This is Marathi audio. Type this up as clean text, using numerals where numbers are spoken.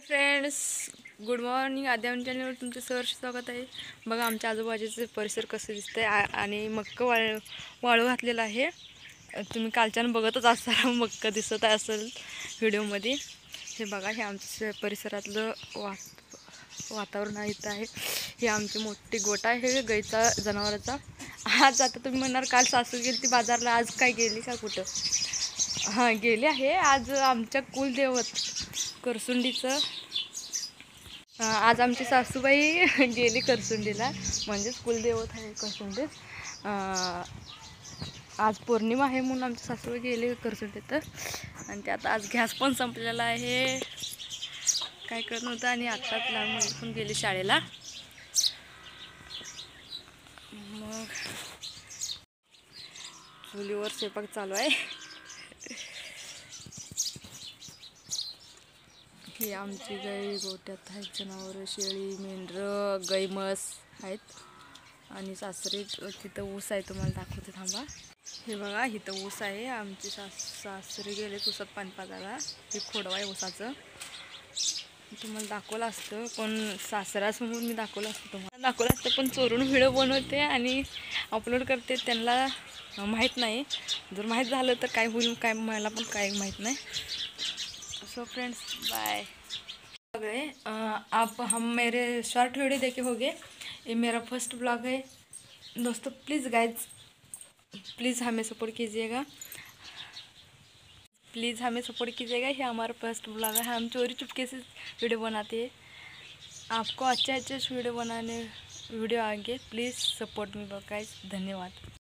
Friends, good morning. आद्यान चॅनलवर तुमचं सहर्ष स्वागत आहे. बघा आमच्या आजूबाजूचे परिसर कसं दिसतंय आणि मक्क वाळू घातलेलं आहे. तुम्ही कालच्यानं बघतच असाल, मक्क दिसत असेल व्हिडिओमध्ये. हे बघा, हे आमच्या परिसरातलं वातावरण इथं आहे. हे आमची मोठी गोठा आहे गाईचा, जनावराचा. आज आता तुम्ही म्हणणार काल सासू गेली ती बाजारला, आज काय गेली का कुठं? हां, गेली आहे. आज आमच्या कुलदैवत करसुंडीचं, आज आमची सासूबाई गेली करसुंडीला, म्हणजेच कुलदैवत आहे करसुंडीत. आज पौर्णिमा आहे म्हणून आमची सासूबाई गेली करसुंडीत. आणि त्यात आज गॅस पण संपलेला आहे, काय करत नव्हतं. आणि आत्ताच लहान मुली पण गेली शाळेला. मग चुलीवर स्वयंपाक चालू आहे. ही आमची गाई गोट्यात आहेत, जनावर, शेळी, मेंढरं, गाई, म्हस आहेत. आणि सासरी तिथं ऊस आहे, तुम्हाला दाखवते थांबा. हे बघा, इथं ऊस आहे. आमची सासरी गेले ऊसात पाणी पाजायला. हे खोडवा आहे ऊसाचं, तुम्हाला दाखवलं असतं, पण सासऱ्यासमोर मी दाखवलं असतं, तुम्हाला दाखवलं असतं, पण चोरून व्हिडिओ बनवते आणि अपलोड करते. त्यांना माहीत नाही. जर माहीत झालं तर काय होईल, काय मला पण काय माहीत नहीं. So friends, bye. आप हम मेरे शॉर्ट वीडियो देखे होंगे. ये मेरा फर्स्ट ब्लॉग है दोस्तों. प्लीज़ गाइज, प्लीज़ हमें सपोर्ट कीजिएगा, प्लीज़ हमें सपोर्ट कीजिएगा. ये हमारा फर्स्ट ब्लॉग है. हम चोरी चुपके से वीडियो बनाते हैं. आपको अच्छे वीडियो आएंगे. Please support me guys. धन्यवाद.